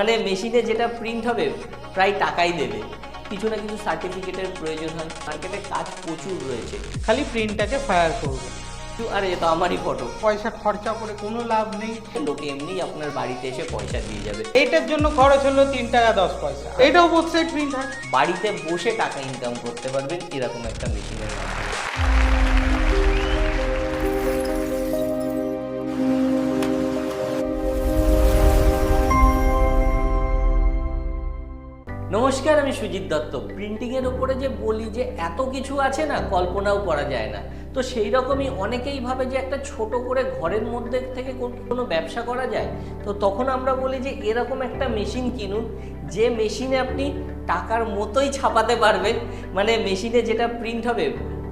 মানে মেশিনে যেটা প্রিন্ট হবে প্রায় টাকাই দেবে, কিছু না কিছু সার্টিফিকেটের প্রয়োজন হয়। মার্কেটে কাজ প্রচুর রয়েছে, খালি প্রিন্টটাকে ফায়ার করবে। আর এ তো আমারই ফটো, পয়সা খরচা করে কোনো লাভ নেই। লোকে এমনি আপনার বাড়িতে এসে পয়সা দিয়ে যাবে। এইটার জন্য খরচ হলো 3 টাকা 10 পয়সা। এটাও বোথ সাইড প্রিন্ট হয়। বাড়িতে বসে টাকা ইনকাম করতে পারবেন এরকম একটা মেশিনের মাধ্যমে। নমস্কার, আমি সুজিত দত্ত। প্রিন্টিংয়ের ওপরে যে বলি যে এত কিছু আছে না, কল্পনাও করা যায় না। তো সেই রকমই অনেকেই ভাবে যে একটা ছোট করে ঘরের মধ্যে থেকে কোনো ব্যবসা করা যায়। তো তখন আমরা বলি যে এরকম একটা মেশিন কিনুন, যে মেশিনে আপনি টাকার মতোই ছাপাতে পারবেন। মানে মেশিনে যেটা প্রিন্ট হবে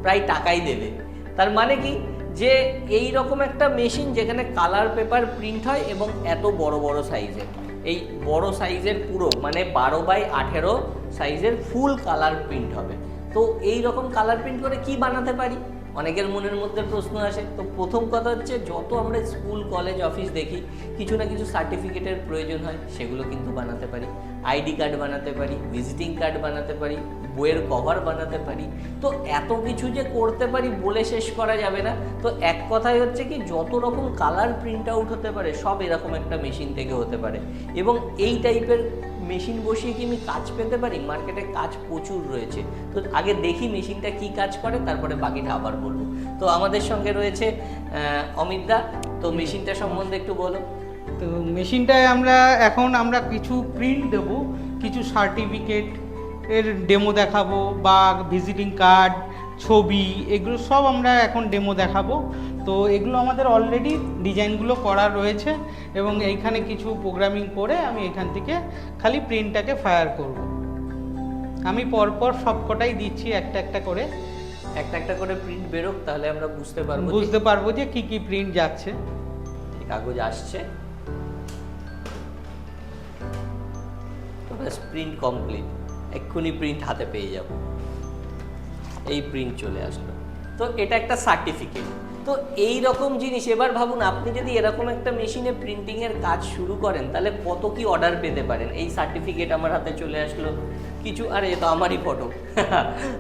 প্রায় টাকাই দেবে। তার মানে কি, যে এই রকম একটা মেশিন যেখানে কালার পেপার প্রিন্ট হয় এবং এত বড় বড় সাইজের, এই বড় সাইজের পুরো মানে 12x18 সাইজের ফুল কালার প্রিন্ট হবে। তো এই রকম কালার প্রিন্ট করে কি বানাতে পারি, অনেকের মনের মধ্যে প্রশ্ন আসে। তো প্রথম কথা হচ্ছে, যত আমরা স্কুল কলেজ অফিস দেখি কিছু না কিছু সার্টিফিকেটের প্রয়োজন হয়, সেগুলো কিন্তু বানাতে পারি। আইডি কার্ড বানাতে পারি, ভিজিটিং কার্ড বানাতে পারি, বইয়ের কভার বানাতে পারি। তো এত কিছু যে করতে পারি বলে শেষ করা যাবে না। তো এক কথায় হচ্ছে কি, যত রকম কালার প্রিন্ট আউট হতে পারে সব এরকম একটা মেশিন থেকে হতে পারে। এবং এই টাইপের মেশিন বসিয়ে কি আমি কাজ পেতে পারি? মার্কেটে কাজ প্রচুর রয়েছে। তো আগে দেখি মেশিনটা কি কাজ করে, তারপরে বাকিটা আবার বলবো। তো আমাদের সঙ্গে রয়েছে অমিত দা। তো মেশিনটা সম্বন্ধে একটু বলো। তো মেশিনটায় আমরা কিছু প্রিন্ট দেব, কিছু সার্টিফিকেট এর ডেমো দেখাবো, বা ভিজিটিং কার্ড, ছবি, এগুলো সব আমরা এখন ডেমো দেখাবো। তো এগুলো আমাদের অলরেডি ডিজাইনগুলো করা রয়েছে এবং এইখানে কিছু প্রোগ্রামিং করে আমি এখান থেকে খালি প্রিন্টটাকে ফায়ার করব। আমি পরপর সব কটাই দিচ্ছি একটা একটা করে। একটা একটা করে প্রিন্ট বেরোক, তাহলে আমরা বুঝতে পারবো যে কি কি প্রিন্ট যাচ্ছে। কাগজ আসছে, তো ব্যাস প্রিন্ট কমপ্লিট। এক্ষুনি প্রিন্ট হাতে পেয়ে যাব। এই প্রিন্ট চলে আসলো। তো এটা একটা সার্টিফিকেট। তো এই রকম জিনিস, এবার ভাবুন আপনি যদি এরকম একটা মেশিনে প্রিন্টিংয়ের কাজ শুরু করেন, তাহলে কত কি অর্ডার পেতে পারেন। এই সার্টিফিকেট আমার হাতে চলে আসলো কিছু, আর এ তো আমারই ফটো।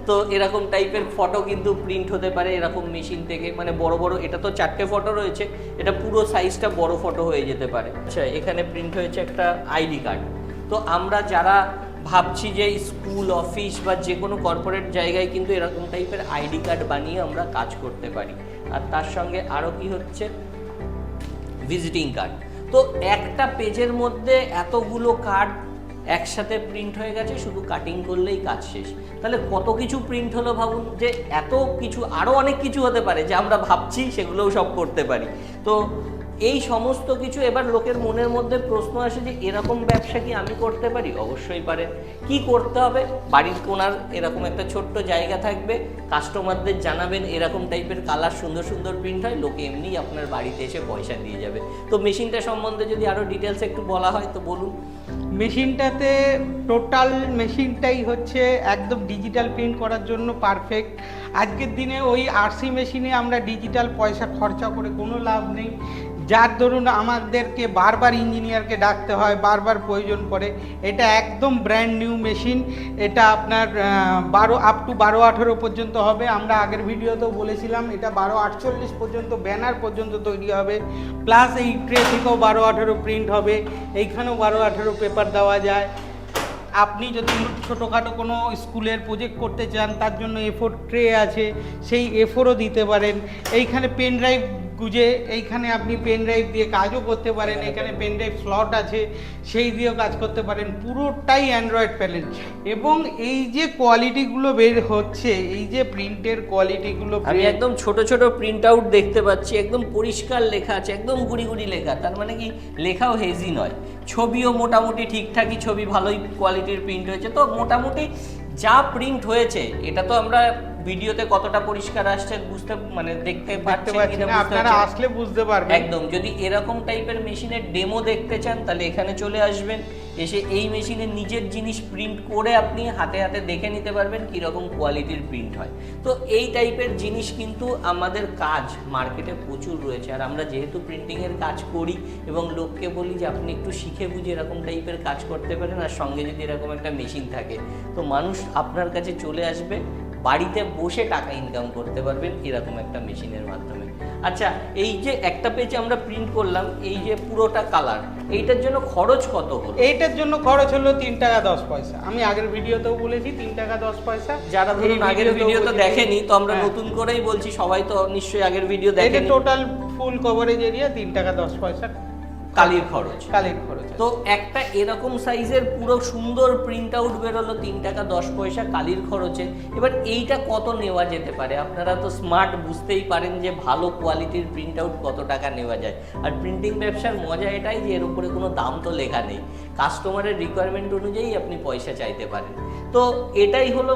তো এরকম টাইপের ফটো কিন্তু প্রিন্ট হতে পারে এরকম মেশিন থেকে। মানে বড় বড়, এটা তো 4টে ফটো রয়েছে, এটা পুরো সাইজটা বড় ফটো হয়ে যেতে পারে। আচ্ছা, এখানে প্রিন্ট হয়েছে একটা আইডি কার্ড। তো আমরা যারা ভাবছি যে স্কুল অফিস বা যে কোনো কর্পোরেট জায়গায় কিন্তু এরকম টাইপের আইডি কার্ড বানিয়ে আমরা কাজ করতে পারি। আর তার সঙ্গে আরও কি হচ্ছে, ভিজিটিং কার্ড। তো একটা পেজের মধ্যে এতগুলো কার্ড একসাথে প্রিন্ট হয়ে গেছে, শুধু কাটিং করলেই কাজ শেষ। তাহলে কত কিছু প্রিন্ট হলো ভাবুন। যে এত কিছু, আরও অনেক কিছু হতে পারে যে আমরা ভাবছি, সেগুলোও সব করতে পারি। তো এই সমস্ত কিছু, এবার লোকের মনের মধ্যে প্রশ্ন আসে যে এরকম ব্যবসা কি আমি করতে পারি? অবশ্যই পারেন। কি করতে হবে? বাড়ির কোণার এরকম একটা ছোট্ট জায়গা থাকবে, কাস্টমারদের জানাবেন এরকম টাইপের কালার সুন্দর সুন্দর প্রিন্ট হয়, লোকে এমনিই আপনার বাড়িতে এসে পয়সা দিয়ে যাবে। তো মেশিনটা সম্বন্ধে যদি আরও ডিটেলস একটু বলা হয় তো বলুন। মেশিনটাতে টোটাল মেশিনটাই হচ্ছে একদম ডিজিটাল প্রিন্ট করার জন্য পারফেক্ট। আজকের দিনে ওই আরসি মেশিনে আমরা ডিজিটাল পয়সা খরচা করে কোনো লাভ নেই, যার দরুন আমাদেরকে বারবার ইঞ্জিনিয়ারকে ডাকতে হয়, বারবার প্রয়োজন পড়ে। এটা একদম ব্র্যান্ড নিউ মেশিন। এটা আপনার 12-18 পর্যন্ত হবে। আমরা আগের ভিডিওতেও বলেছিলাম এটা 1248 পর্যন্ত ব্যানার পর্যন্ত তৈরি হবে, প্লাস এই ট্রে থেকেও 12-18 প্রিন্ট হবে, এইখানেও 12-18 পেপার দেওয়া যায়। আপনি যদি ছোটোখাটো কোনো স্কুলের প্রজেক্ট করতে চান, তার জন্য A4 ট্রে আছে, সেই A4ও দিতে পারেন। এইখানে পেন ড্রাইভ গুজে এইখানে আপনি পেন ড্রাইভ দিয়ে কাজও করতে পারেন। এখানে পেন ড্রাইভ স্লট আছে, সেই দিয়েও কাজ করতে পারেন। পুরোটাই অ্যান্ড্রয়েড প্যানেল। এবং এই যে কোয়ালিটিগুলো বের হচ্ছে, এই যে প্রিন্টের কোয়ালিটিগুলো, আমি একদম ছোট ছোট প্রিন্ট আউট দেখতে পাচ্ছি, একদম পরিষ্কার লেখা আছে, একদম গুড়ি গুড়ি লেখা। তার মানে কি, লেখাও হেজি নয়, ছবিও মোটামুটি ঠিকঠাকই ছবি, ভালোই কোয়ালিটির প্রিন্ট হয়েছে। তো মোটামুটি যা প্রিন্ট হয়েছে, এটা তো আমরা ভিডিওতে কতটা পরিষ্কার আসছে বুঝতে, মানে দেখতে পাচ্ছেন, আপনারা আসলে বুঝতে পারবেন। একদম। যদি এরকম টাইপের মেশিনের ডেমো দেখতে চান, তাহলে এখানে চলে আসবেন। এসে এই মেশিনে নিজের জিনিস প্রিন্ট করে আপনি হাতে হাতে দেখে নিতে পারবেন কীরকম কোয়ালিটির প্রিন্ট হয়। তো এই টাইপের জিনিস কিন্তু আমাদের কাজ মার্কেটে প্রচুর রয়েছে। আর আমরা যেহেতু প্রিন্টিংয়ের কাজ করি এবং লোককে বলি যে আপনি একটু শিখে বুঝে এরকম টাইপের কাজ করতে পারেন, আর সঙ্গে যদি এরকম একটা মেশিন থাকে তো মানুষ আপনার কাছে চলে আসবে, বাড়িতে বসে টাকা ইনকাম করতে পারবেন এরকম একটা মেশিনের মাধ্যমে। আচ্ছা, এই যে একটা পেজে আমরা প্রিন্ট করলাম, এই যে পুরোটা কালার, এইটার জন্য খরচ কত হলো? এইটার জন্য খরচ হলো 3 টাকা 10 পয়সা। আমি আগের ভিডিওতেও বলেছি 3 টাকা 10 পয়সা। যারা ধরুন আগের ভিডিও তো দেখেনি, তো আমরা নতুন করেই বলছি, সবাই তো নিশ্চয়ই আগের ভিডিও দেখেনি। এটা টোটাল ফুল কভারেজ এরিয়া 3 টাকা 10 পয়সা কালির খরচ। তো একটা এরকম সাইজের পুরো সুন্দর প্রিন্ট আউট বেরোলো 3 টাকা 10 পয়সা কালির খরচে। এবার এইটা কত নেওয়া যেতে পারে? আপনারা তো স্মার্ট, বুঝতেই পারেন যে ভালো কোয়ালিটির প্রিন্ট আউট কত টাকা নেওয়া যায়। আর প্রিন্টিং ব্যবসার মজা এটাই যে এর উপরে কোনো দাম তো লেখা নেই, কাস্টমারের রিকোয়ারমেন্ট অনুযায়ী আপনি পয়সা চাইতে পারেন। তো এটাই হলো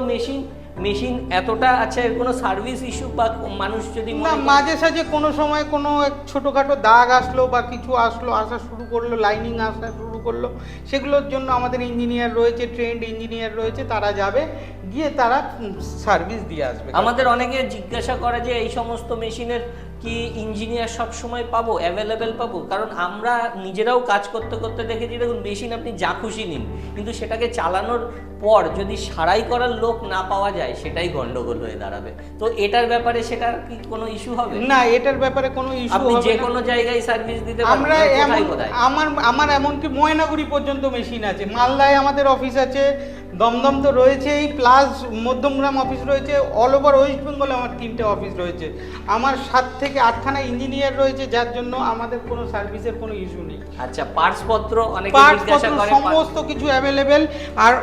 মেশিন এতটা। আচ্ছা, এর কোনো সার্ভিস ইস্যু বা মানুষ যদি না, মাঝে সাঝে কোনো সময় কোনো ছোটোখাটো দাগ আসলো বা কিছু আসা শুরু করলো, লাইনিং আসা শুরু করলো, সেগুলোর জন্য আমাদের ইঞ্জিনিয়ার রয়েছে, ট্রেন্ড ইঞ্জিনিয়ার রয়েছে, তারা যাবে, গিয়ে তারা সার্ভিস দিয়ে আসবে। আমাদের অনেকে জিজ্ঞাসা করে যে এই সমস্ত মেশিনের কি ইঞ্জিনিয়ার সব সময় পাবো, অ্যাভেলেবেল পাবো? কারণ আমরা নিজেরাও কাজ করতে করতে দেখেছি, দেখুন মেশিন আপনি যা খুশি নিন, কিন্তু সেটাকে চালানোর পর যদি সারাই করার লোক না পাওয়া যায় সেটাই গন্ডগোল হয়ে দাঁড়াবে। তো এটার ব্যাপারে সেটা কি কোনো ইস্যু হবে? না, এটার ব্যাপারে কোনো ইস্যু হবে না। আপনি যে কোনো জায়গায় সার্ভিস দিতে পারবেন। আমরা আমার এমনকি ময়নাগুড়ি পর্যন্ত মেশিন আছে, মালদায় আমাদের অফিস আছে, দমদম তো রয়েছেই, প্লাস মধ্যমগ্রাম অফিস রয়েছে, অল ওভার ওয়েস্ট বেঙ্গলে আমার 3টে অফিস রয়েছে, আমার 7 থেকে 8খানা ইঞ্জিনিয়ার রয়েছে, যার জন্য আমাদের কোনো সার্ভিসের কোনো ইস্যু নেই। আচ্ছা, পার্টস পত্র অনেকে জিজ্ঞাসা করে, সমস্ত কিছু অ্যাভেলেবেল। আর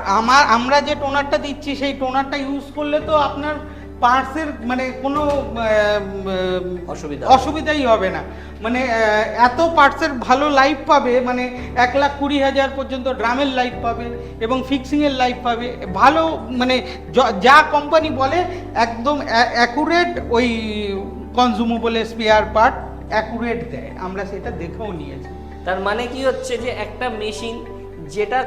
আমরা যে টোনারটা দিচ্ছি সেই টোনারটা ইউজ করলে তো আপনার পার্টসের মানে কোনো অসুবিধাই হবে না। মানে এত পার্টসের ভালো লাইফ পাবে, মানে 1,20,000 পর্যন্ত ড্রামের লাইফ পাবে এবং ফিক্সিংয়ের লাইফ পাবে ভালো। মানে যা কোম্পানি বলে একদম অ্যাকুরেট, ওই কনজিউমেবল স্পেয়ার পার্ট অ্যাকুরেট দেয়, আমরা সেটা দেখেও নিয়েছি। তার মানে কি হচ্ছে যে একটা মেশিন যেটা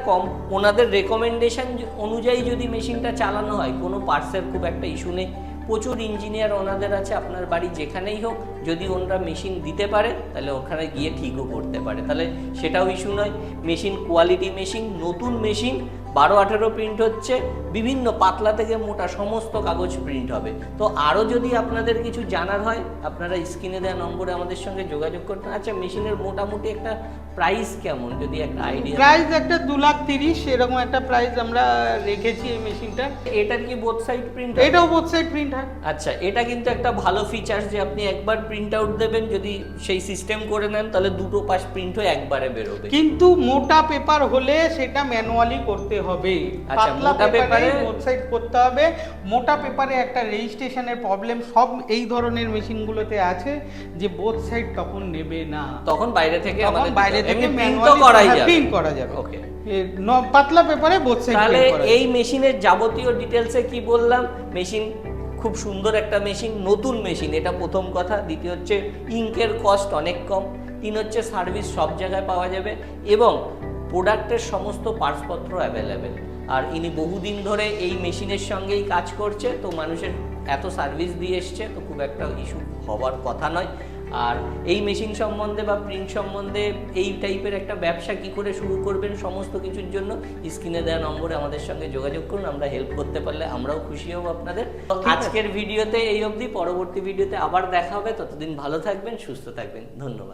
ওনাদের রেকমেন্ডেশন অনুযায়ী যদি মেশিনটা চালানো হয়, কোনো পার্টসের খুব একটা ইস্যু নেই। প্রচুর ইঞ্জিনিয়ার ওনাদের আছে, আপনার বাড়ি যেখানেই হোক যদি ওনারা মেশিন দিতে পারে তাহলে ওখানে গিয়ে ঠিকও করতে পারে, তাহলে সেটাও ইস্যু নয়। মেশিন কোয়ালিটি মেশিন, নতুন মেশিন, 12-18 প্রিন্ট হচ্ছে, বিভিন্ন পাতলা থেকে মোটা সমস্ত কাগজ প্রিন্ট হবে। তো আরও যদি আপনাদের কিছু জানার হয় আপনারা স্ক্রিনে দেওয়া নম্বরে আমাদের সঙ্গে যোগাযোগ করতে। আচ্ছা, মেশিনের মোটামুটি একটা প্রাইস কেমন, যদি একটা আইডিয়া? প্রাইস একটা 2,30,000 এরকম একটা প্রাইস আমরা রেখেছি এই মেশিনটা। এটার কি বোথ সাইড প্রিন্ট? এটাও বোথ সাইড প্রিন্ট হয়। আচ্ছা, এটা কিন্তু একটা ভালো ফিচার্স যে আপনি একবার প্রিন্ট আউট দেবেন, যদি সেই সিস্টেম করে নেন তাহলে দুটো পাশ প্রিন্ট হয়ে একবারে বেরোবে। কিন্তু মোটা পেপার হলে সেটা ম্যানুয়ালি করতে হবে। পাতলা পেপারে বোথ সাইড করতে হবে। মোটা পেপারে একটা রেজিস্ট্রেশনের প্রবলেম সব এই ধরনের মেশিনগুলোতে আছে যে বোথ সাইড তখন নেবে না, তখন বাইরে থেকে প্রিন্ট করা যাবে। ওকে, পাতলা পেপারে বোথ সাইড। তাহলে এই মেশিনের যাবতীয় ডিটেলসে কি বললাম, মেশিন খুব সুন্দর একটা মেশিন, নতুন মেশিন, এটা প্রথম কথা। দ্বিতীয় হচ্ছে ইঙ্কের কস্ট অনেক কম। 3 হচ্ছে সার্ভিস সব জায়গায় পাওয়া যাবে এবং প্রোডাক্টের সমস্ত পার্টসপত্র অ্যাভেলেবেল। আর ইনি বহুদিন ধরে এই মেশিনের সঙ্গেই কাজ করছে, তো মানুষের এত সার্ভিস দিয়ে এসছে, তো খুব একটা ইস্যু হওয়ার কথা নয়। আর এই মেশিন সম্বন্ধে বা প্রিন্ট সম্বন্ধে এই টাইপের একটা ব্যবসা কি করে শুরু করবেন, সমস্ত কিছুর জন্য স্ক্রিনে দেওয়া নম্বরে আমাদের সঙ্গে যোগাযোগ করুন। আমরা হেল্প করতে পারলে আমরাও খুশি হব আপনাদের। আজকের ভিডিওতে এই অবধি, পরবর্তী ভিডিওতে আবার দেখা হবে। ততদিন ভালো থাকবেন, সুস্থ থাকবেন, ধন্যবাদ।